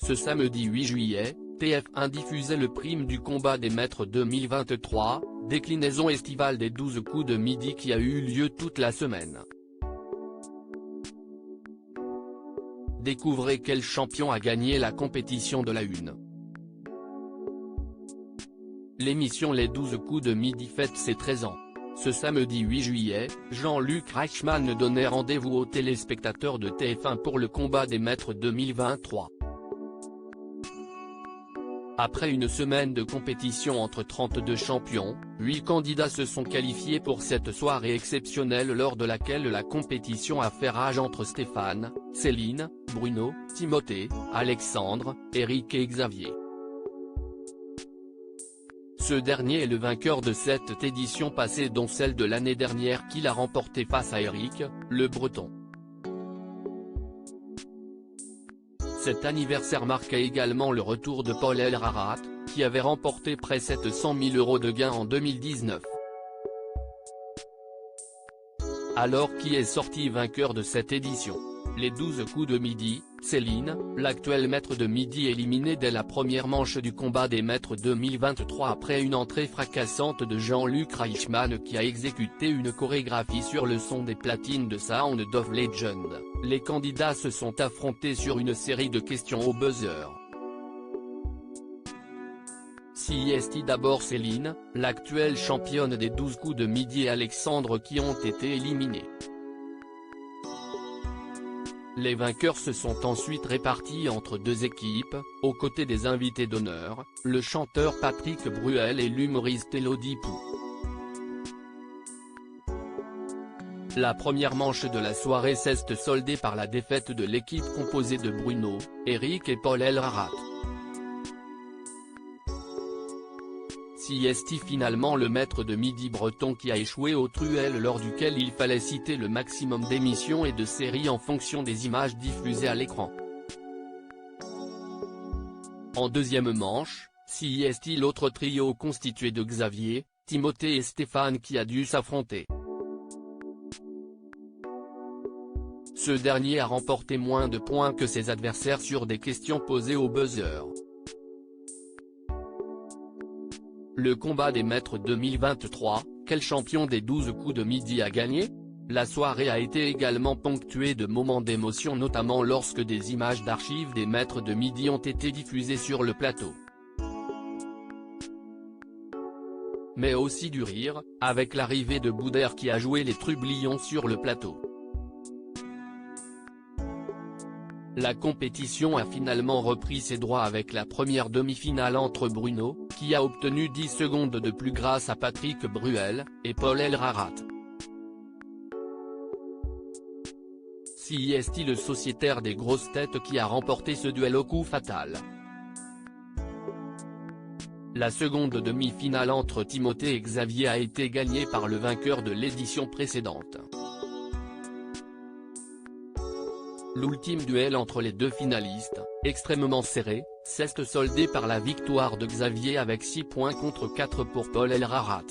Ce samedi 8 juillet, TF1 diffusait le prime du combat des maîtres 2023, déclinaison estivale des 12 coups de midi qui a eu lieu toute la semaine. Découvrez quel champion a gagné la compétition de la Une. L'émission Les 12 coups de midi fête ses 13 ans. Ce samedi 8 juillet, Jean-Luc Reichmann donnait rendez-vous aux téléspectateurs de TF1 pour le combat des maîtres 2023. Après une semaine de compétition entre 32 champions, 8 candidats se sont qualifiés pour cette soirée exceptionnelle lors de laquelle la compétition a fait rage entre Stéphane, Céline, Bruno, Timothée, Alexandre, Eric et Xavier. Ce dernier est le vainqueur de cette édition passée dont celle de l'année dernière qu'il a remportée face à Eric, le Breton. Cet anniversaire marquait également le retour de Paul Elrarat, qui avait remporté près 700 000 € de gains en 2019. Alors qui est sorti vainqueur de cette édition? Les 12 coups de midi, Céline, l'actuelle maître de midi éliminée dès la première manche du combat des maîtres 2023 après une entrée fracassante de Jean-Luc Reichmann qui a exécuté une chorégraphie sur le son des platines de Sound of Legend. Les candidats se sont affrontés sur une série de questions au buzzer. CIST d'abord Céline, l'actuelle championne des 12 coups de midi et Alexandre qui ont été éliminés. Les vainqueurs se sont ensuite répartis entre deux équipes, aux côtés des invités d'honneur, le chanteur Patrick Bruel et l'humoriste Élodie Pou. La première manche de la soirée s'est soldée par la défaite de l'équipe composée de Bruno, Eric et Paul Elrarat. CIST finalement le maître de midi breton qui a échoué au truel lors duquel il fallait citer le maximum d'émissions et de séries en fonction des images diffusées à l'écran. En deuxième manche, CIST l'autre trio constitué de Xavier, Timothée et Stéphane qui a dû s'affronter. Ce dernier a remporté moins de points que ses adversaires sur des questions posées au buzzer. Le combat des maîtres 2023, quel champion des 12 coups de midi a gagné? La soirée a été également ponctuée de moments d'émotion notamment lorsque des images d'archives des maîtres de midi ont été diffusées sur le plateau. Mais aussi du rire, avec l'arrivée de Boudère qui a joué les trublions sur le plateau. La compétition a finalement repris ses droits avec la première demi-finale entre Bruno, qui a obtenu 10 secondes de plus grâce à Patrick Bruel, et Paul Elrarat. CIST le sociétaire des grosses têtes qui a remporté ce duel au coup fatal. La seconde demi-finale entre Timothée et Xavier a été gagnée par le vainqueur de l'édition précédente. L'ultime duel entre les deux finalistes, extrêmement serré, s'est soldé par la victoire de Xavier avec 6 points contre 4 pour Paul Elrarat.